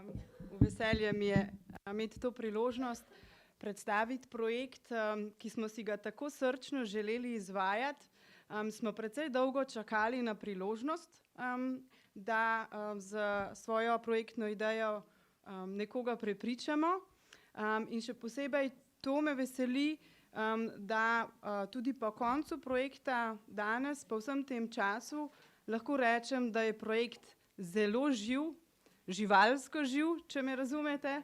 V veselje mi je imeti to priložnost predstaviti projekt, ki smo si ga tako srčno želeli izvajati. Smo precej dolgo čakali na priložnost, da z svojo projektno idejo nekoga prepričamo. In še posebej to me veseli, da tudi po koncu projekta danes, po vsem tem času, lahko rečem, da je projekt zelo živ, živalsko živ, če me razumete,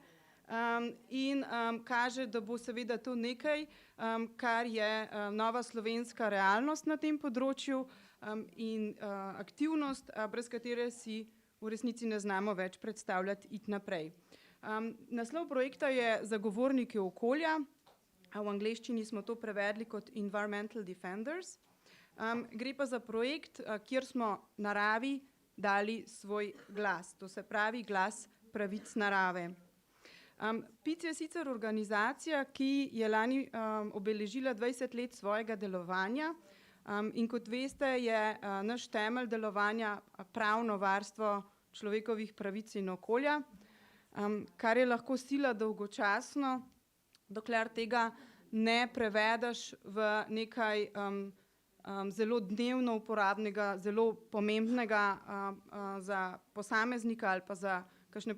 in kaže, da bo seveda to nekaj, kar je nova slovenska realnost na tem področju in aktivnost, brez katere si v resnici ne znamo več predstavljati iti naprej. Naslov projekta je Zagovorniki okolja, v angleščini smo to prevedli kot Environmental Defenders. Gre pa za projekt, kjer smo naravi dali svoj glas, to se pravi glas pravic narave. PIC je sicer organizacija, ki je lani obeležila 20 let svojega delovanja in kot veste, je naš temelj delovanja pravno varstvo človekovih pravic in okolja, kar je lahko sila dolgočasno, dokler tega ne prevedeš v nekaj zelo dnevno uporabnega, zelo pomembnega za posameznika ali pa za kakšne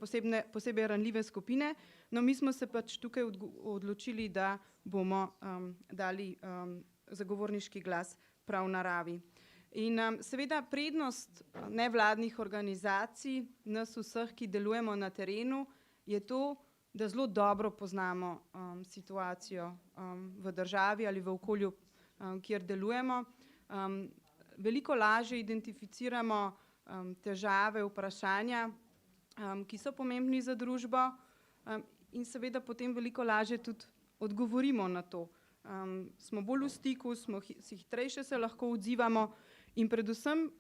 posebej ranljive skupine. No, mi smo se pač tukaj odločili, da bomo dali zagovorniški glas prav naravi. In seveda prednost nevladnih organizacij, nas vseh, ki delujemo na terenu, je to, da zelo dobro poznamo situacijo v državi ali v okolju, kjer delujemo. Veliko lažje identificiramo težave, vprašanja, ki so pomembni za družbo, in seveda potem veliko lažje tudi odgovorimo na to. Smo bolj v stiku, hitrejše se lahko odzivamo in predvsem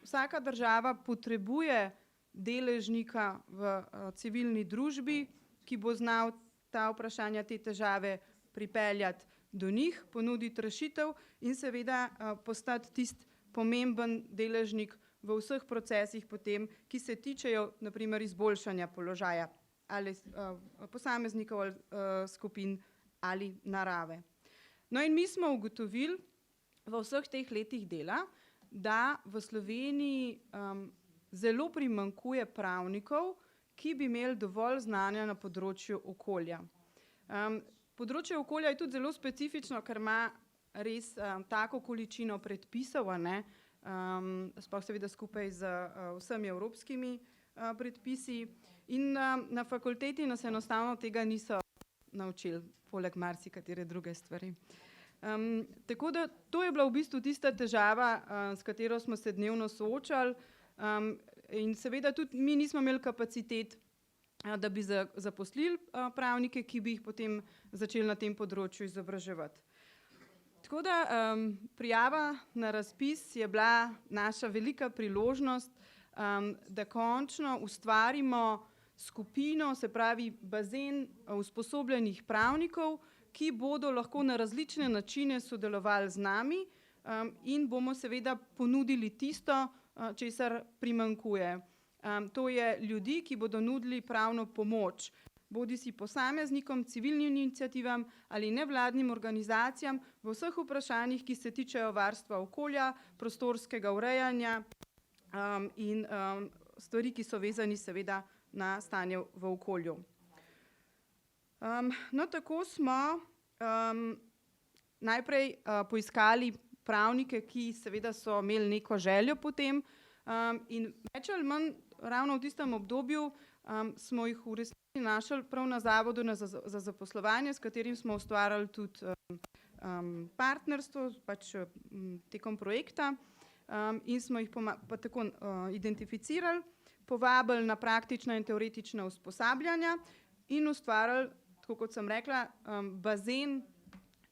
vsaka država potrebuje deležnika v civilni družbi, ki bo znal ta vprašanja, te težave pripeljati do njih, ponuditi rešitev in seveda postati tisti pomemben deležnik v vseh procesih potem, ki se tičejo na primer izboljšanja položaja ali posameznikov ali skupin ali narave. No in mi smo ugotovili v vseh teh letih dela, da v Sloveniji zelo primanjkuje pravnikov, ki bi imeli dovolj znanja na področju okolja. Področje okolja je tudi zelo specifično, ker ima res tako količino predpisov, sploh seveda skupaj z vsemi evropskimi predpisi in na fakulteti nas enostavno tega niso naučili, poleg marsikatere druge stvari. Tako da to je bila v bistvu tista težava, s katero smo se dnevno soočali in seveda tudi mi nismo imeli kapacitet, da bi zaposlili pravnike, ki bi jih potem začeli na tem področju izobraževati. Tako da prijava na razpis je bila naša velika priložnost, da končno ustvarimo skupino, se pravi bazen usposobljenih pravnikov, ki bodo lahko na različne načine sodelovali z nami in bomo seveda ponudili tisto, česar primanjkuje. To je ljudi, ki bodo nudili pravno pomoč, bodisi posameznikom, civilnim iniciativam ali nevladnim organizacijam v vseh vprašanjih, ki se tičejo varstva okolja, prostorskega urejanja in stvari, ki so vezani seveda na stanje v okolju. No, tako smo najprej poiskali pravnike, ki seveda so imeli neko željo po tem in več ali manj ravno v tistem obdobju smo jih v resnici našli prav na Zavodu za zaposlovanje, s katerim smo ustvarjali tudi partnerstvo pač tekom projekta in smo jih pa tako identificirali, povabili na praktična in teoretična usposabljanja in ustvarjali, tako kot sem rekla, bazen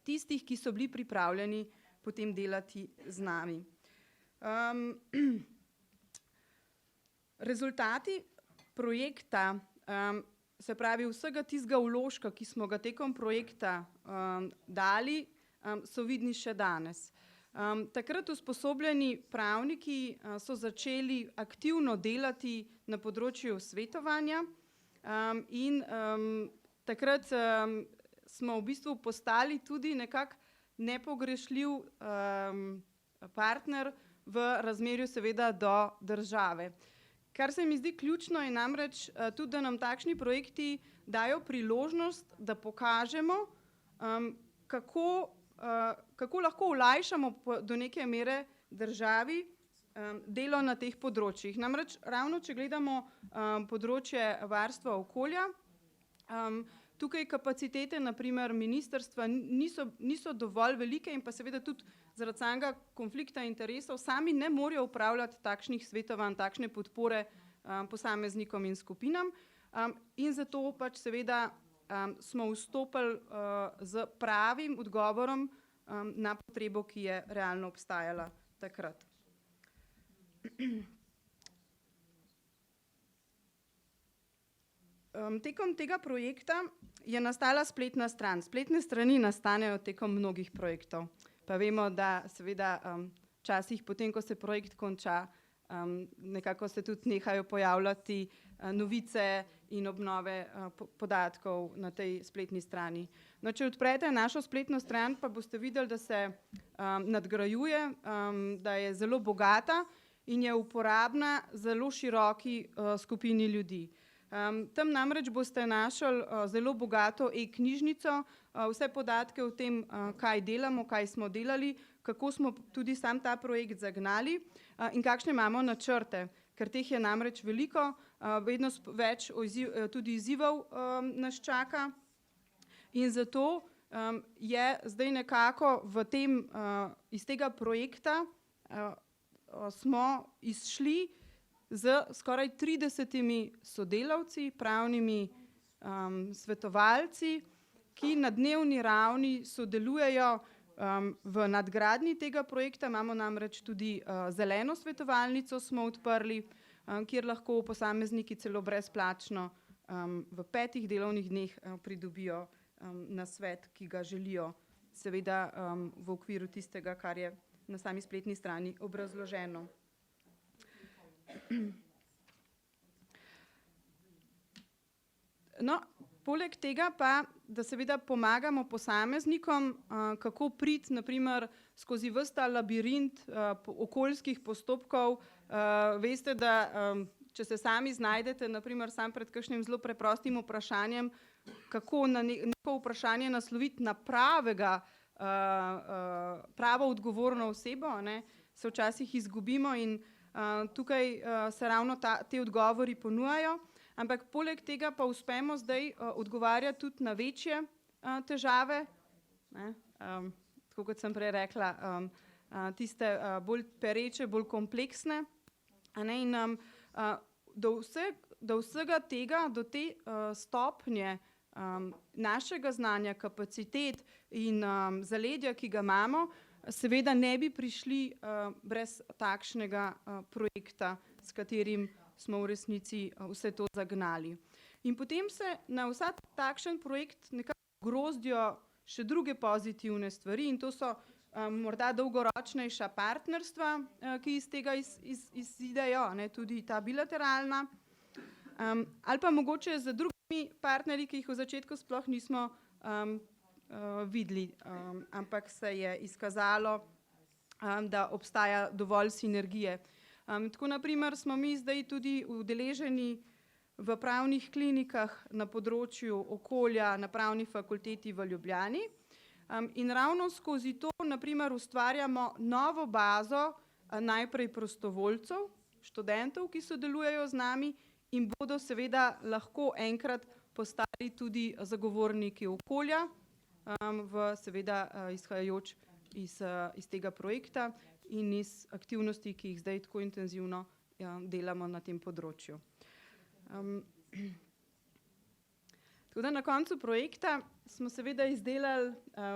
tistih, ki so bili pripravljeni potem delati z nami. Rezultati projekta, se pravi vsega tistega vložka, ki smo ga tekom projekta dali, so vidni še danes. Takrat usposobljeni pravniki so začeli aktivno delati na področju svetovanja, Takrat smo v bistvu postali tudi nekako nepogrešljiv partner v razmerju seveda do države. Kar se mi zdi ključno je namreč tudi, da nam takšni projekti dajo priložnost, da pokažemo, kako lahko olajšamo do neke mere državi delo na teh področjih. Namreč ravno, če gledamo področje varstva okolja, tukaj kapacitete, naprimer ministrstva, niso dovolj velike in pa seveda tudi zaradi samega konflikta interesov sami ne morejo upravljati takšnih svetovanj, takšne podpore posameznikom in skupinam. In zato pač seveda smo vstopili z pravim odgovorom na potrebo, ki je realno obstajala takrat. Tekom tega projekta je nastala spletna stran. Spletne strani nastanejo tekom mnogih projektov. Pa vemo, da seveda včasih potem, ko se projekt konča, nekako se tudi nehajo pojavljati novice in obnove podatkov na tej spletni strani. No, če odprete našo spletno stran, pa boste videli, da se nadgrajuje, da je zelo bogata in je uporabna zelo široki skupini ljudi. Tam namreč boste našli zelo bogato e-knjižnico, vse podatke o tem, kaj delamo, kaj smo delali, kako smo tudi sam ta projekt zagnali in kakšne imamo načrte, ker teh je namreč veliko, vedno več tudi izzivov nas čaka. In zato je zdaj nekako iz tega projekta smo izšli z skoraj 30 sodelavci, pravnimi svetovalci, ki na dnevni ravni sodelujejo v nadgradnji tega projekta. Imamo namreč tudi zeleno svetovalnico smo odprli, kjer lahko posamezniki celo brezplačno v 5 delovnih dneh pridobijo nasvet, ki ga želijo, seveda v okviru tistega, kar je na sami spletni strani obrazloženo. No, poleg tega pa, da seveda pomagamo posameznikom, kako priti naprimer skozi ves ta labirint okoljskih postopkov. Veste, da če se sami znajdete, naprimer sam pred kakšnim zelo preprostim vprašanjem, kako na neko vprašanje nasloviti na pravo odgovorno osebo, se včasih izgubimo in tukaj se ravno te odgovori ponujajo, ampak poleg tega pa uspemo zdaj odgovarjati tudi na večje težave, tako kot sem prej rekla, tiste bolj pereče, bolj kompleksne. In do vsega tega, do te stopnje našega znanja, kapacitet in zaledja, ki ga imamo, seveda ne bi prišli brez takšnega projekta, s katerim smo v resnici vse to zagnali. In potem se na vsak takšen projekt nekako grozdijo še druge pozitivne stvari in to so morda dolgoročnejša partnerstva, ki iz tega izidejo, tudi ta bilateralna, ali pa mogoče z drugimi partnerji, ki jih v začetku sploh nismo videli, ampak se je izkazalo, da obstaja dovolj sinergije. Tako naprimer smo mi zdaj tudi udeleženi v pravnih klinikah na področju okolja na Pravni fakulteti v Ljubljani in ravno skozi to naprimer ustvarjamo novo bazo najprej prostovoljcev, študentov, ki sodelujejo z nami in bodo seveda lahko enkrat postali tudi zagovorniki okolja, seveda izhajajoč iz tega projekta in iz aktivnosti, ki jih zdaj tako intenzivno delamo na tem področju. Tako da na koncu projekta smo seveda izdelali,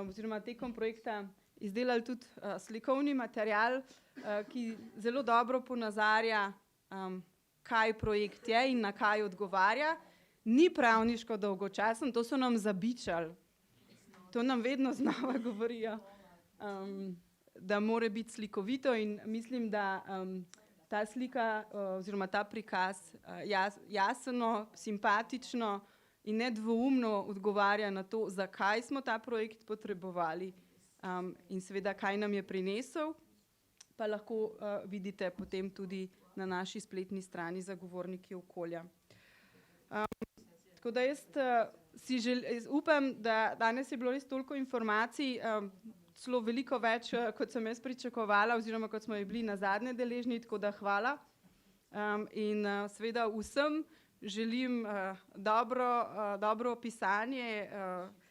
oziroma tekom projekta izdelali tudi slikovni material, ki zelo dobro ponazarja, kaj projekt je in na kaj odgovarja. Ni pravniško dolgočasen, to so nam zabičali. To nam vedno znova govorijo, da mora biti slikovito in mislim, da ta slika oziroma ta prikaz jasno, simpatično in nedvoumno odgovarja na to, zakaj smo ta projekt potrebovali in seveda, kaj nam je prinesel, pa lahko vidite potem tudi na naši spletni strani Zagovorniki okolja. Tako da jaz upam, da danes je bilo res toliko informacij, celo veliko več, kot sem jaz pričakovala, oziroma kot smo bili nazadnje deležni, tako da hvala. In seveda vsem želim dobro pisanje,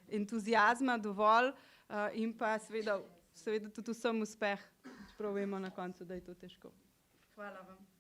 entuziazma dovolj in pa seveda tudi vsem uspeh, čeprav vemo na koncu, da je to težko. Hvala vam.